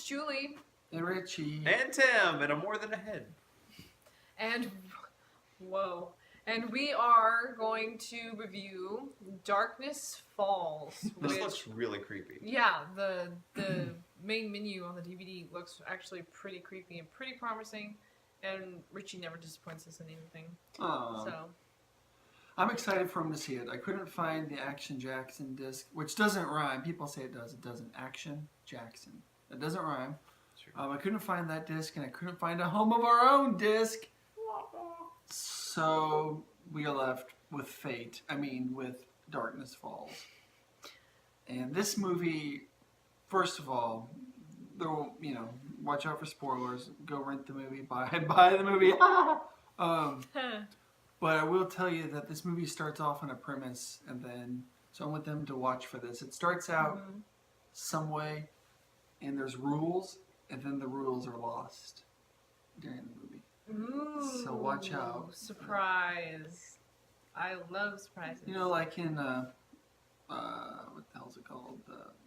it's Julie. And Richie. And Tim, and a more than a head. And, whoa. And we are going to review Darkness Falls. This looks really creepy. Yeah, the main menu on the DVD looks actually pretty creepy and pretty promising. And Richie never disappoints us in anything. Aww. So. I'm excited for him to see it. I couldn't find the Action Jackson disc, which doesn't rhyme. People say it does. It doesn't. Action Jackson. It doesn't rhyme. I couldn't find that disc, and I couldn't find a Home of Our Own disc. So we are left with with Darkness Falls. And this movie, first of all, watch out for spoilers. Go rent the movie, buy the movie. But I will tell you that this movie starts off on a premise, and then so I want them to watch for this. It starts out some way, and there's rules, and then the rules are lost during the movie. Ooh, so watch out. Surprise. I love surprises. You know, like in, what the hell's it called?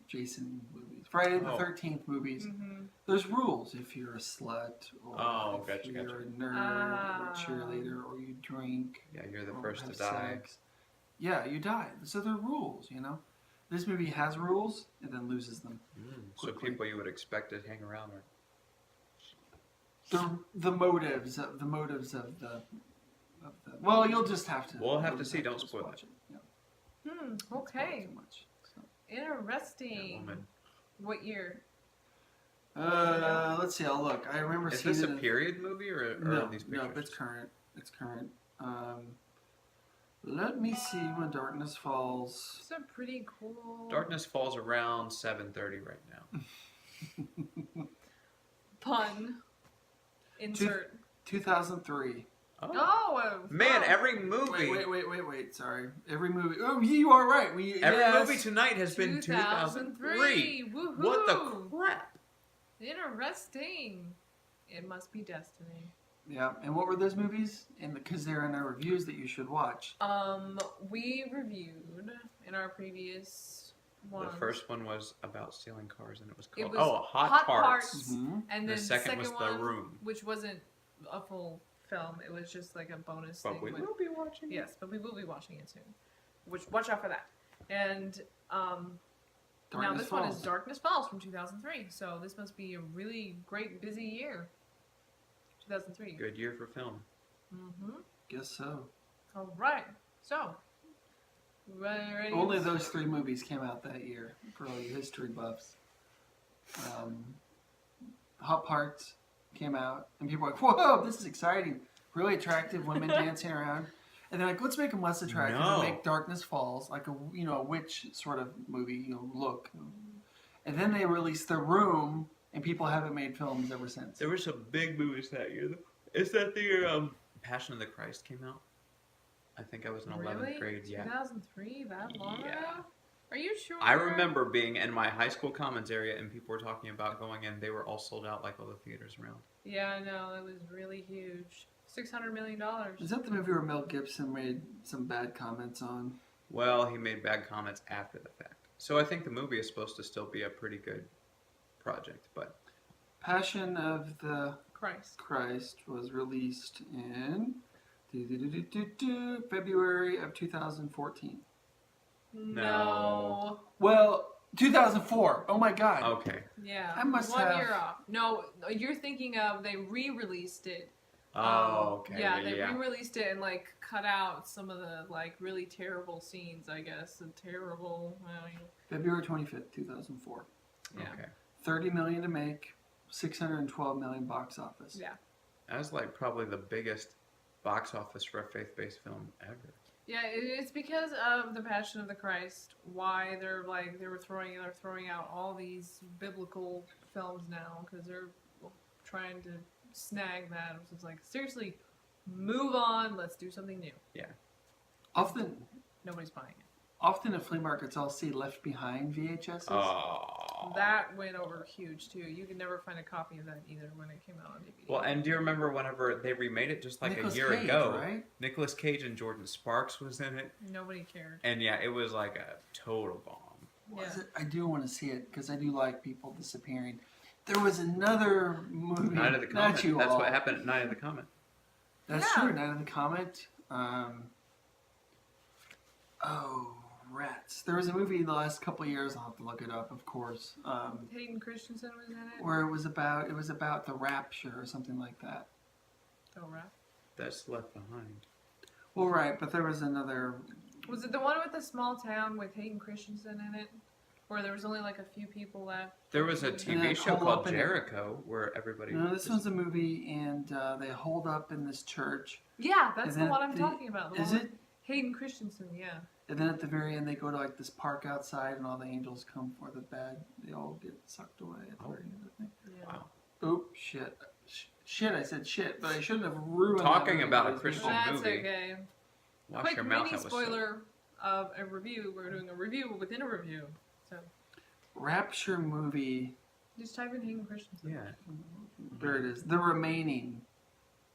Jason movies. Friday the 13th movies. There's rules if you're a slut, or if you're a nerd, or a cheerleader, or you drink. Yeah, you're the first to die. Sex. Yeah, you die. So there are rules, you know? This movie has rules and then loses them. So people you would expect to hang around are... The motives of the well, you'll just have to. We'll have to see. Don't spoil it. Yeah. Okay. Too much, so. Interesting. What year? Let's see. I'll look. I remember Is seeing this a period movie or no, are these pictures? No, it's current. It's current. Let me see when Darkness Falls. It's a pretty cool. Darkness Falls around 7:30 right now. Pun. Insert. 2003. Oh, man! Every movie. Wait. Sorry. Every movie. Oh, you are right. Every movie tonight has been 2003. Woohoo! What the crap? Interesting. It must be destiny. Yeah. And what were those movies? And because they're in our reviews that you should watch. We reviewed in our previous one. The first one was about stealing cars, and it was called Hot Parts. And then the second was one, The Room, which wasn't a full film. It was just like a bonus thing. But we will be watching it. Yes, but we will be watching it soon. Which watch out for that. And now this one is Darkness Falls from 2003. So this must be a really great busy year. 2003. Good year for film. Guess so. All right. So ready? Only those 3 movies came out that year for all you history buffs. Hot Parts came out, and people were like, "Whoa, this is exciting! Really attractive women dancing around." And they're like, "Let's make them less attractive and make Darkness Falls like a witch sort of movie look." And then they released The Room, and people haven't made films ever since. There were some big movies that year. Is that the year Passion of the Christ came out? I think I was in 11th grade. Yeah. 2003, that long ago? Are you sure? I remember being in my high school commons area and people were talking about going in. They were all sold out like all the theaters around. Yeah, I know. It was really huge. $600 million. Is that the movie where Mel Gibson made some bad comments on? Well, he made bad comments after the fact. So I think the movie is supposed to still be a pretty good project, but... Passion of the Christ was released in February of 2014. No. Well, 2004. Oh my God. Okay. Yeah. I must One have... year off. No, you're thinking of they re-released it. Oh, okay. Yeah, they re-released it and like cut out some of the like really terrible scenes, I guess. February 25th, 2004. Yeah. Okay. 30 million to make, 612 million box office. Yeah. That was like probably the biggest box office for a faith-based film ever. Yeah, it's because of the Passion of the Christ. Why they're throwing out all these biblical films now because they're trying to snag that. It's like seriously, move on. Let's do something new. Yeah. Often nobody's buying it. Often at flea markets, I'll see Left Behind VHSs. Oh. That went over huge too. You could never find a copy of that either when it came out on DVD. Well, and do you remember whenever they remade it just like Nicolas a year Cage, ago? Right? Nicolas Cage and Jordan Sparks was in it. Nobody cared. And yeah, it was like a total bomb. I do want to see it because I do like people disappearing. There was another movie. Night of the Not Comet. you That's all. what happened at Night of the Comet. That's Yeah. true. Night of the Comet. Oh, rats. There was a movie the last couple of years. I'll have to look it up, of course. Hayden Christensen was in it. Where it was about the rapture or something like that. Oh, right. That's Left Behind. Well, right, but there was another. Was it the one with the small town with Hayden Christensen in it? Where there was only like a few people left? There was a And TV then show Hole called Up in It. Jericho where everybody. No, this one's a movie, and they hold up in this church. Yeah, that's And the then one I'm talking about. The Is one it? with Hayden Christensen, yeah. And then at the very end, they go to like this park outside, and all the angels come for the bad. They all get sucked away at the very end, I think. Yeah. Wow. Oop, shit. Shit, I said shit, but I shouldn't have ruined Talking that movie about a for those Christian people. That's movie. okay. Wash Quick your mouth. mini That was so- spoiler of a review. We're doing a review within a review. So Rapture movie. just type in Hayden Christensen. Yeah. There it is. The Remaining.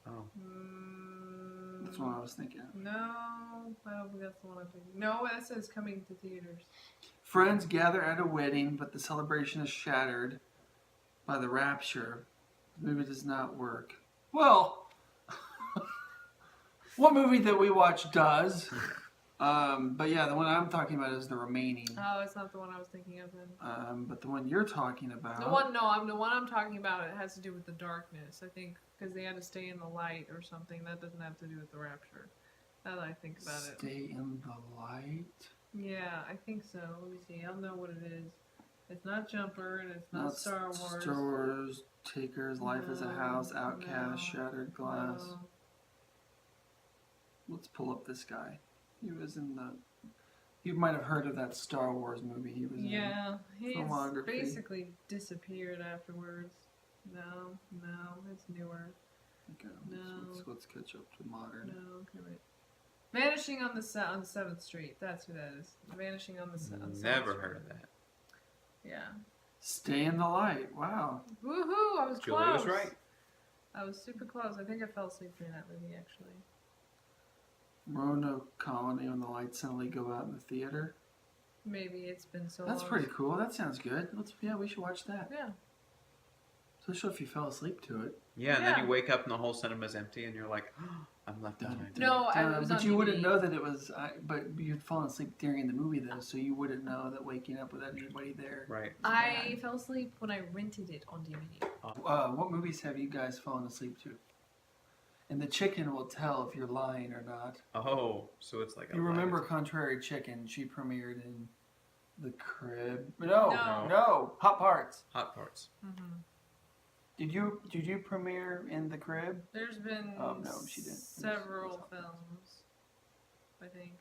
Oh. That's what I was thinking. No, I don't think that's the one I'm thinking. No, that says coming to theaters. Friends gather at a wedding, but the celebration is shattered by the rapture. The movie does not work. Well, what movie that we watch does? But yeah, the one I'm talking about is The Remaining. Oh, it's not the one I was thinking of then. But the one you're talking about. The one I'm talking about. It has to do with the darkness. I think because they had to stay in the light or something. That doesn't have to do with the rapture. Now that I think about it. Stay in the light. Yeah, I think so. Let me see. I'll know what it is. It's not Jumper and it's not Star Wars. Star Wars, Takers, Life as a No, House, Outcast, no, Shattered Glass. No. Let's pull up this guy. He was in the. You might have heard of that Star Wars movie he was in. Yeah, he's Filmography. basically disappeared afterwards. No, it's newer. Okay, No. let's catch up to modern. No, okay, wait. Vanishing on the 7th Street. That's who that is. Vanishing on the 7th Never Street. heard of that. Yeah. Stay in the light. Wow. Woohoo! I was Julie close. was right. I was super close. I think I fell asleep during that movie, actually. Roanoke Colony when the lights suddenly go out in the theater. Maybe it's been so That's long. pretty cool. That sounds good. We should watch that. Yeah. Especially if you fell asleep to it. Yeah, and then Yeah. you wake up and the whole cinema's empty, and you're like, oh, I'm left behind. No, I was but on you wouldn't DVD. know that it was. But you'd fallen asleep during the movie though, so you wouldn't know that waking up without anybody there. Right. I fell asleep when I rented it on DVD. What movies have you guys fallen asleep to? And the chicken will tell if you're lying or not. Oh, so it's like a You remember light. Contrary Chicken? She premiered in The Crib. No. No. Hot Parts. Hot Parts. Mm-hmm. Did you premiere in The Crib? There's been Oh, no, she didn't. several It was films, I think.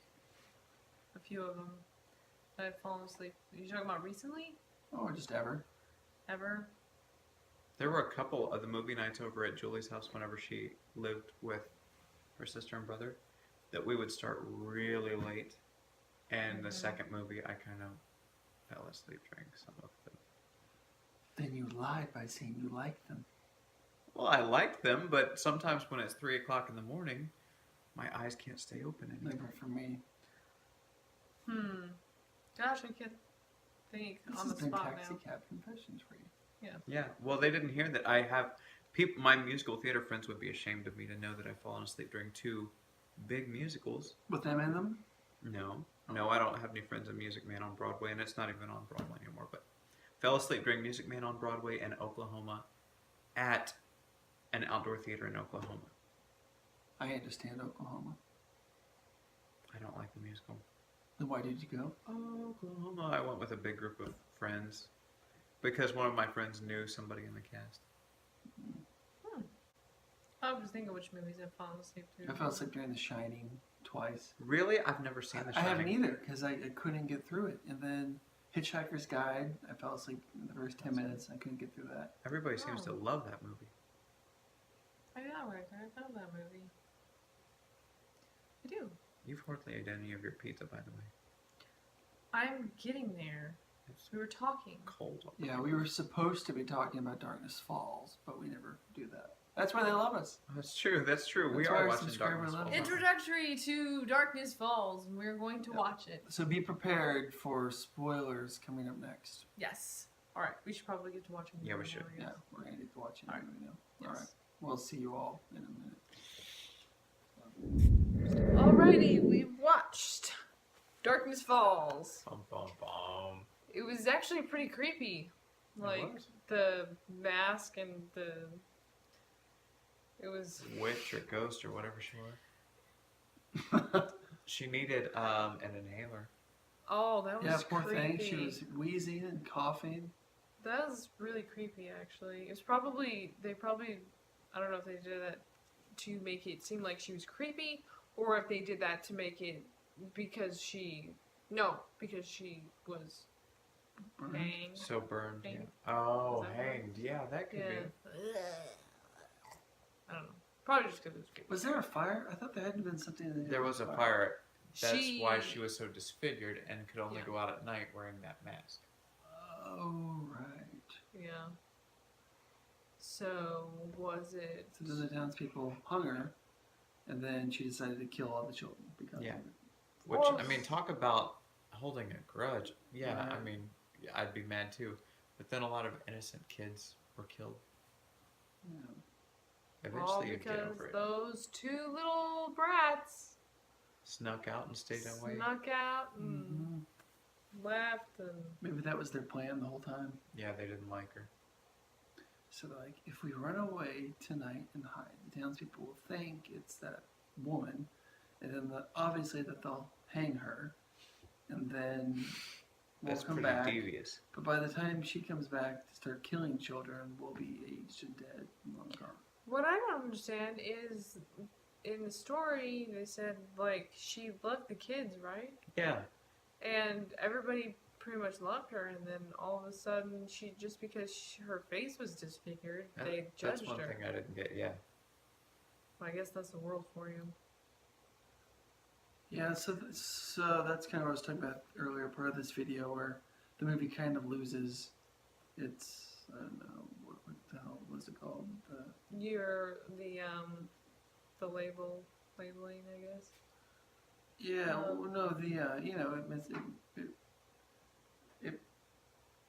A few of them that I've fallen asleep. Are you talking about recently? Or just ever? Ever? There were a couple of the movie nights over at Julie's house whenever she lived with her sister and brother that we would start really late. And the second movie, I kind of fell asleep during some of them. Then you lied by saying you liked them. Well, I liked them, but sometimes when it's 3 o'clock in the morning, my eyes can't stay open anymore. Never for me. Gosh, I can't think This on has the been spot Taxi now. Cab Confessions for you. Yeah, well, they didn't hear that I have people. My musical theater friends would be ashamed of me to know that I've fallen asleep during 2 big musicals. With them in them? No, I don't have any friends in Music Man on Broadway, and it's not even on Broadway anymore. But fell asleep during Music Man on Broadway in Oklahoma, at an outdoor theater in Oklahoma. I understand Oklahoma. I don't like the musical. Then why did you go? Oklahoma. I went with a big group of friends because one of my friends knew somebody in the cast. I was thinking which movies I've fallen asleep to. I fell asleep during The Shining twice. Really, I've never seen The I Shining. haven't either because I couldn't get through it. And then Hitchhiker's Guide, I fell asleep in the first 10 minutes. I couldn't get through that. Everybody seems to love that movie. I know, right? I found that movie. I do. You've hardly ate any of your pizza, by the way. I'm getting there. It's We were talking. cold. Yeah, we were supposed to be talking about Darkness Falls, but we never do that. That's why they love us. That's true. That's true. We That's why are our watching subscriber Darkness loves Falls. it. Introductory to Darkness Falls, and we're going to watch it. So be prepared for spoilers coming up next. Yes. All right, we should probably get to watching. Yeah, we should. Yeah, we're gonna get to watch it. All right. Now. Yes. All right. We'll see you all in a minute. Alrighty, we've watched Darkness Falls. Bum, bum, bum. It was actually pretty creepy. Like was. the mask and it was Witch or ghost or whatever she was. She needed an inhaler. oh that was Yeah, poor creepy. thing. She was wheezing and coughing. That was really creepy actually. It was probably I don't know if they did that to make it seem like she was creepy or if they did that to make it because she was Burned. hanged. So burned. Hanged. Yeah. Oh, Is that right? hanged. Yeah, that could Yeah. be. I don't know. Probably just because it was creepy. Was there a fire? I thought there hadn't been something. That There was a fire. That's She- why she was so disfigured and could only Yeah. go out at night wearing that mask. Oh right. Yeah. So was it? So then the townspeople hung her, and then she decided to kill all the children because Yeah. of it. Which, Well- I mean, talk about holding a grudge. Yeah, I Right. mean, I'd be mad too. But then a lot of innocent kids were killed. Yeah. All Eventually, you'd get because over it. those two little brats Snuck out and stayed away. snuck out and Mhm. left and Maybe that was their plan the whole time. Yeah, they didn't like her. So like, if we run away tonight and hide, the townspeople will think it's that woman, and then obviously that they'll hang her, and then we'll That's come pretty back. devious. But by the time she comes back to start killing children, we'll be aged and dead and long gone. what I don't understand is in the story they said like she loved the kids, right? Yeah. And everybody pretty much loved her, and then all of a sudden she just because her face was disfigured, they That's judged one her. thing I didn't get. Yeah. I guess that's the world for you. Yeah, so that's kind of what I was talking about earlier, part of this video, where the movie kind of loses its, I don't know, what the hell was it called? You're the labeling, I guess. Yeah, well, no,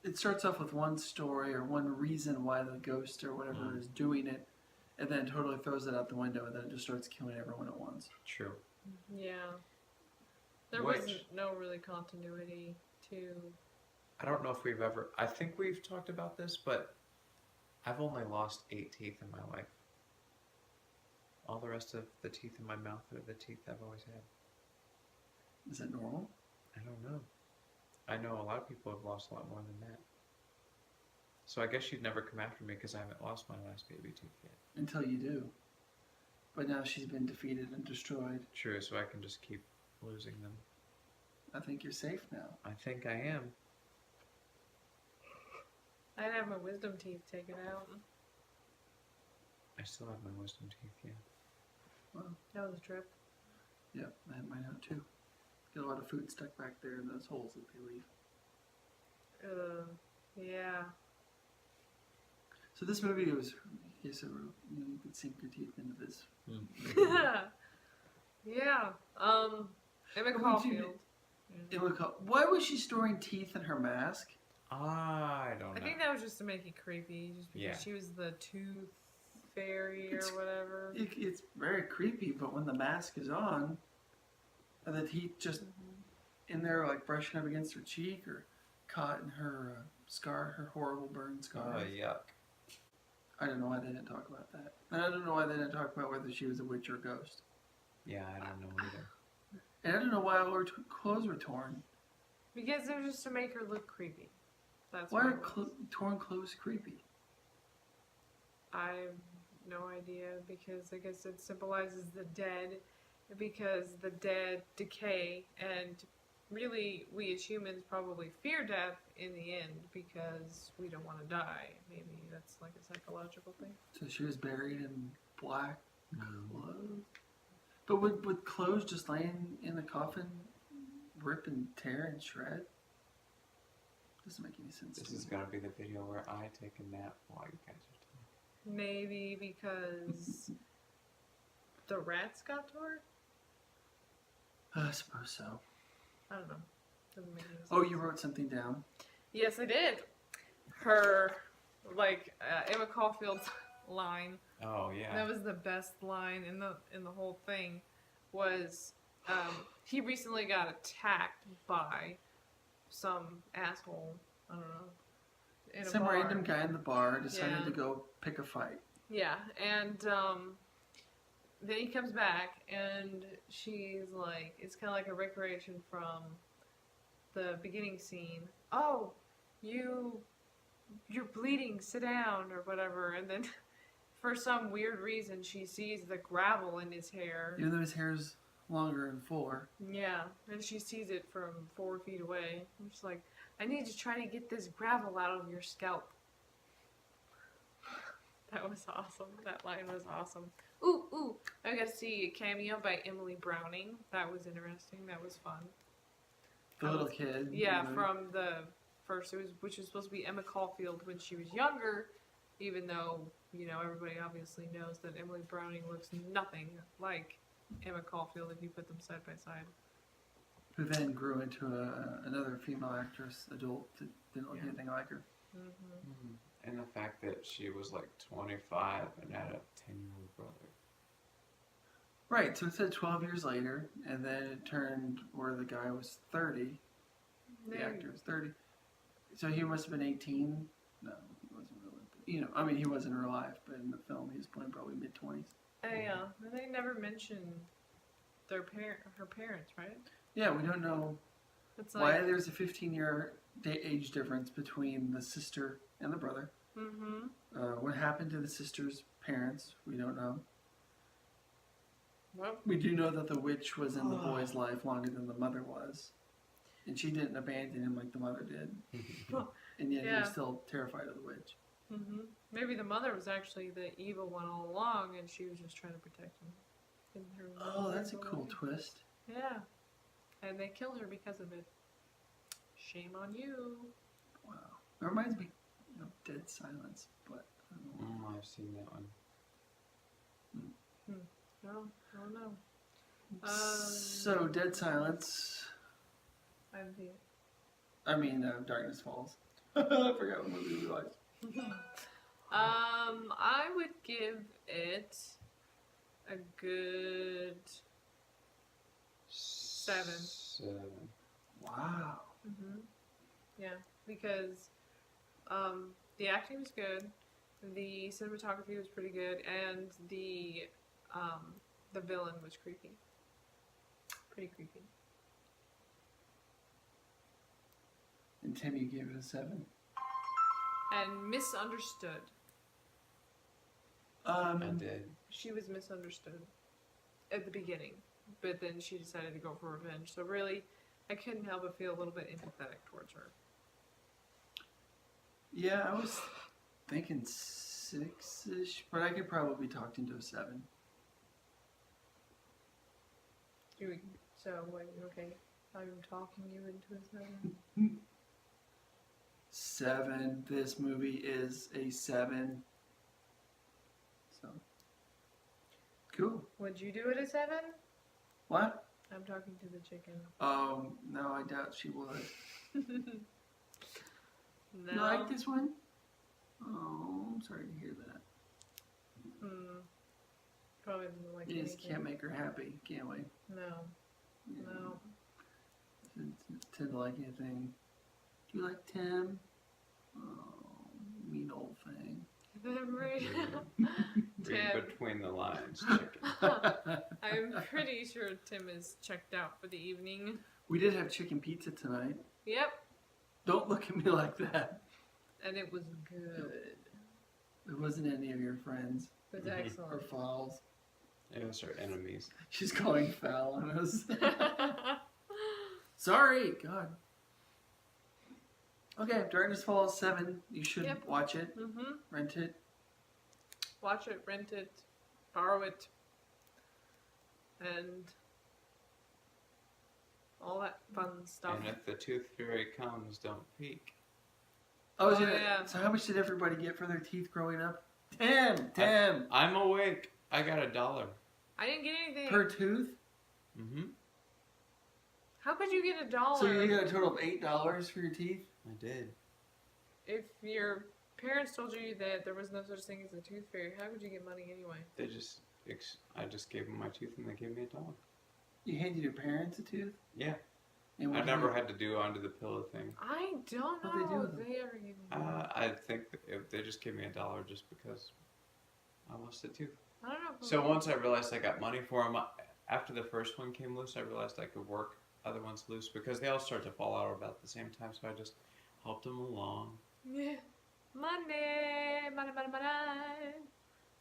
it starts off with one story or one reason why the ghost or whatever is doing it, and then totally throws it out the window, and then it just starts killing everyone at once. True. Yeah. There Which- wasn't no really continuity to. I don't know if we've ever. I think we've talked about this, but I've only lost 8 teeth in my life. All the rest of the teeth in my mouth are the teeth I've always had. Is that normal? I don't know. I know a lot of people have lost a lot more than that. So I guess she'd never come after me because I haven't lost my last baby tooth yet. Until you do. But now she's been defeated and destroyed. True, so I can just keep losing them. I think you're safe now. I think I am. I'd have my wisdom teeth taken out. I still have my wisdom teeth, yeah. Well, That was a trip. yeah, I had mine out too. Get a lot of food stuck back there in those holes that they leave. Yeah. So this movie was, okay, so you could sink your teeth into this. Yeah. Emma But we Caulfield. Why was she storing teeth in her mask? I don't I know. think that was just to make it creepy, just because Yeah. she was the tooth fairy It's- or whatever. It's very creepy, but when the mask is on, are the teeth just in there, like brushing up against her cheek, or caught in her scar, her horrible burn scar? Oh, yuck. I don't know why they didn't talk about that. And I don't know why they didn't talk about whether she was a witch or a ghost. Yeah, I don't know either. And I don't know why all her clothes were torn. Because it was just to make her look creepy. That's Why why are it was. torn clothes creepy? I have no idea, because I guess it symbolizes the dead, because the dead decay, and really we as humans probably fear death in the end because we don't want to die. Maybe that's like a psychological thing. So she was buried in black Mm. clothes. But would clothes just laying in the coffin rip and tear and shred? Doesn't make any sense. This to is me. going to be the video where I take a nap while you guys are talking. Maybe because the rats got to her? I suppose so. I don't know. Doesn't make any sense. Oh, you wrote something down. Yes, I did. her, like, Emma Caulfield's line. Oh yeah. That was the best line in the whole thing. Was he recently got attacked by some asshole? I don't know. In a Some bar. random guy in the bar decided Yeah. to go pick a fight. Yeah, and then he comes back, and she's like, it's kind of like a recreation from the beginning scene. Oh, you're bleeding. Sit down, or whatever. And then, for some weird reason, she sees the gravel in his hair. Even though his hair's longer and fuller. Yeah, and she sees it from 4 feet away. And she's like, I need to try to get this gravel out of your scalp. That was awesome. That line was awesome. Ooh, I got to see a cameo by Emily Browning. That was interesting. That was fun. The little kid. Yeah, you know. from the first, which was supposed to be Emma Caulfield when she was younger, even though, everybody obviously knows that Emily Browning looks nothing like Emma Caulfield if you put them side by side. Who then grew into another female actress, adult, that didn't look Yeah. anything like her. Mm-hmm. And the fact that she was like 25 and had a 10-year-old brother. Right, so it said 12 years later, and then it turned where the guy was 30. The actor was 30. So he must have been 18. No, he wasn't really. He wasn't in real life, but in the film he was playing probably mid-20s. Yeah, and they never mentioned her parents, right? Yeah, we don't know It's why like, there's a 15-year age difference between the sister and the brother. mm-hmm. What happened to the sister's parents, we don't know. Well, We do know that the witch was in the boy's life longer than the mother was. And she didn't abandon him like the mother did. And yet he Yeah. was still terrified of the witch. mm-hmm. Maybe the mother was actually the evil one all along, and she was just trying to protect him. In her Oh, that's a evil cool way. twist. Yeah, and they killed her because of it. Shame on you. Wow. It reminds me of Dead Silence, but I don't know. I've seen that one. No, I don't know. So, Dead Silence. Darkness Falls. I forgot what movie we watched. I would give it a good 7. 7. Wow. Mm-hmm. Yeah, because the acting was good, the cinematography was pretty good, and the villain was creepy. Pretty creepy. And Tim, you gave it a 7. And misunderstood. I did. She was misunderstood at the beginning, but then she decided to go for revenge. So really, I couldn't help but feel a little bit empathetic towards her. Yeah, I was thinking 6-ish, but I could probably be talked into a 7. So, okay, I'm talking you into a 7. 7. This movie is a 7. So, cool. Would you do it a 7? What? I'm talking to the chicken. No, I doubt she would. No. You like this one? Oh, I'm sorry to hear that. Probably doesn't like You just anything. can't make her happy, can we? No. Yeah. No. Doesn't tend to like anything. Do you like Tim? Oh, mean old thing. Read Tim. between the lines, chicken. I'm pretty sure Tim is checked out for the evening. We did have chicken pizza tonight. Yep. Don't look at me like that. And it was good. It wasn't any of your friends It was or excellent. fouls. It was our enemies. She's calling foul on us. Sorry, God. Okay, Darkness Falls 7. You should Yep. watch it, Mm-hmm. rent it. Watch it, rent it, borrow it, and all that fun stuff. And if the tooth fairy comes, don't peek. Oh, yeah. So how much did everybody get for their teeth growing up? Tim! I'm awake. I got $1. I didn't get anything. Per tooth? Mm-hmm. How could you get $1? So you got a total of $8 for your teeth? I did. if your parents told you that there was no such thing as a tooth fairy, how would you get money anyway? I just gave them my tooth and they gave me $1. You handed your parents a tooth? Yeah. And I never had to do under the pillow thing. I don't What'd they do know with if they ever gave me I think that if they just gave me $1 just because I lost a tooth. I don't know. So once I realized I got money for them, after the first one came loose, I realized I could work other ones loose because they all start to fall out about the same time. So I just helped them along. Yeah. Money. I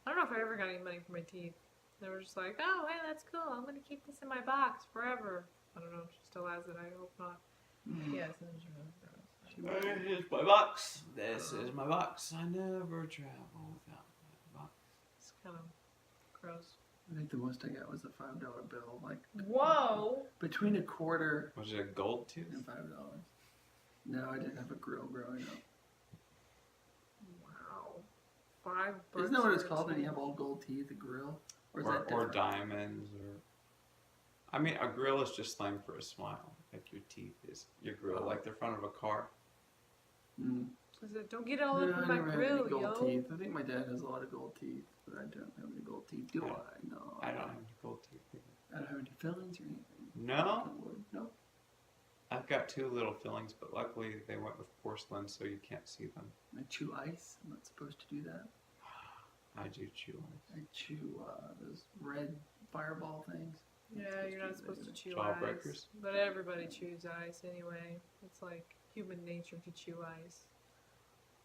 don't know if I ever got any money for my teeth. They were just like, oh, hey, that's cool. I'm going to keep this in my box forever. I don't know if she still has it. I hope not. Yes, it is really gross. Here's my box. This is my box. I never travel without my box. It's kind of gross. I think the most I got was a $5 bill. Like, whoa! between a quarter Was it a gold tooth? and $5. No, I didn't have a grill growing up. Wow. $5. Isn't that what it's called when you have all gold teeth, a grill? Or is that Or different? diamonds, or I mean, a grill is just slang for a smile. Like your teeth is your grill, like the front of a car. Mm. Is it, don't get all No, over I my never had grill, any gold yo. teeth. I think my dad has a lot of gold teeth, but I don't have any gold teeth. Do I I? don't- No. I don't have any gold teeth either. I don't have any fillings or anything. No, No. I've got 2 little fillings, but luckily they went with porcelain, so you can't see them. I chew ice. I'm not supposed to do that. I do chew ice. I chew those red fireball things. Yeah, you're not supposed to chew Jawbreakers. ice. But everybody chews ice anyway. It's like human nature to chew ice.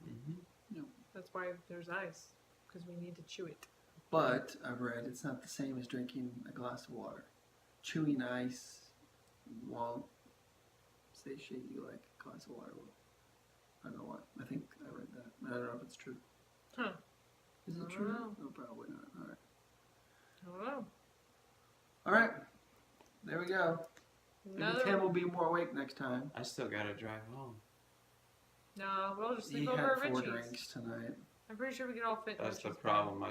Mm-hmm. That's why there's ice. Because we need to chew it. But I've read it's not the same as drinking a glass of water. Chewing ice won't satiate you like a glass of water will. I don't know what. I think I read that. I don't know if it's true. Huh. Is I it don't true? know. No, probably not. All right. I don't know. All right. There we go. Maybe Tim will Another... be more awake next time. I still gotta drive home. No, we'll just He sleep had over at 4 Richie's. drinks tonight. I'm pretty sure we can all fit in That's the Richie's problem.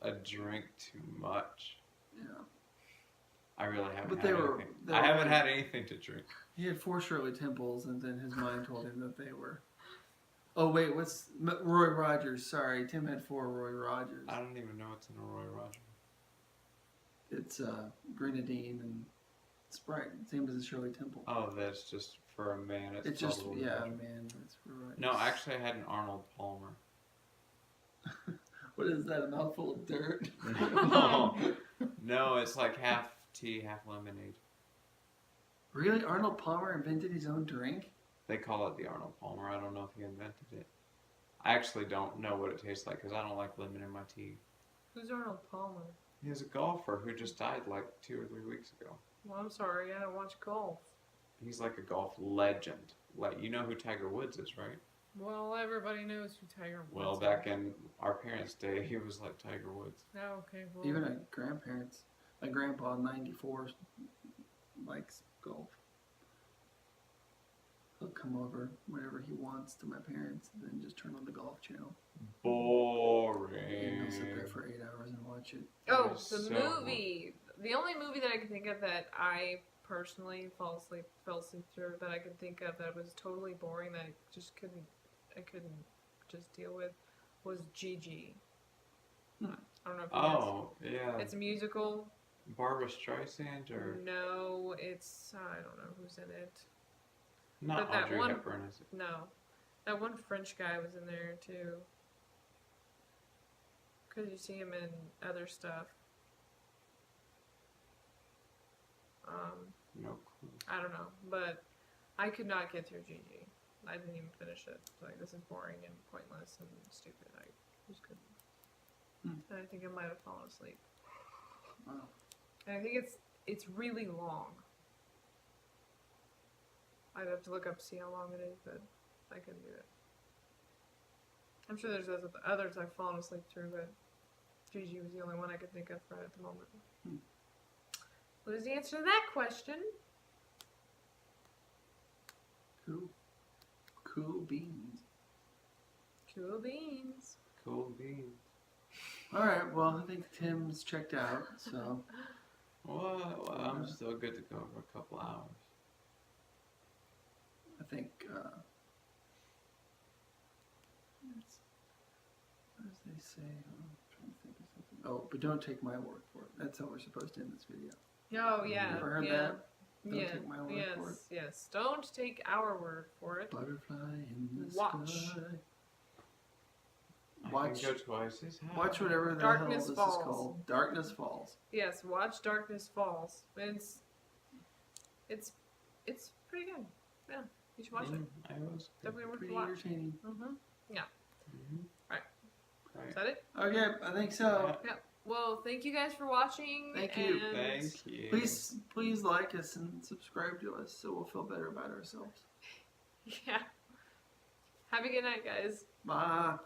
I drink too much. Yeah. I really haven't But had they were- anything. they I were haven't like- had anything to drink. He had 4 Shirley Temples, and then his mind told him that they were. Oh wait, what's Roy Rogers? Sorry, Tim had 4 Roy Rogers. I don't even know what's in a Roy Roger. It's grenadine and Sprite, same as the Shirley Temple. Oh, that's just for a man. It's just probably yeah, Roger. man. That's right. No, actually, I had an Arnold Palmer. What is that? A mouthful of dirt? No, no, it's like half tea, half lemonade. Really, Arnold Palmer invented his own drink? They call it the Arnold Palmer. I don't know if he invented it. I actually don't know what it tastes like because I don't like lemon in my tea. Who's Arnold Palmer? He's a golfer who just died like 2 or 3 weeks ago. Well, I'm sorry, I don't watch golf. He's like a golf legend. Like, you know who Tiger Woods is, right? Well, everybody knows who Tiger Woods Well, is. back in our parents' day, he was like Tiger Woods. Oh, okay, well. Even my grandparents. My grandpa, 94, likes golf. He'll come over whenever he wants to my parents and then just turn on the golf channel. Boring. And he'll sit there for 8 hours and watch it. Oh, It was the so movie. The only movie that I can think of that I personally fell asleep through, that I could think of that was totally boring, that I couldn't just deal with, was Gigi. Hmm. I don't know if you guys. Oh, yeah. It's a musical. Barbara Streisand or No, it's, I don't know who's in it. not but that Audrey one- Hepburn, is it? No. That one French guy was in there too. Because you see him in other stuff. No clue. I don't know, but I could not get through Gigi. I didn't even finish it. Like, this is boring and pointless and stupid. I just couldn't. And I think I might have fallen asleep. Wow. And I think it's really long. I'd have to look up to see how long it is, but I couldn't do it. I'm sure there's others I've fallen asleep through, but Gigi was the only one I could think of right at the moment. What is the answer to that question? Cool beans. Cool beans. Cool beans. All right, well, I think Tim's checked out, so Well, I'm still good to go for a couple hours. I think they say? Oh, I'm trying to think of something. Oh, but don't take my word for it. That's how we're supposed to end this video. Oh yeah. Ever heard yeah. that? Don't yeah. take my word yes. for it. Yes. Don't take our word for it. Butterfly in the Watch. sky. I Watch. can go twice as high. Watch whatever the Darkness hell this Falls. is called. Darkness Falls. Yes. Watch Darkness Falls. It's pretty good. Yeah. You should watch it. I was. Definitely worth Pretty a watch. entertaining. Yeah. Right. Is that it? Okay, I think so. Yeah. Well, thank you guys for watching. Thank you. And Thank you. Please like us and subscribe to us so we'll feel better about ourselves. Yeah. Have a good night, guys. Bye.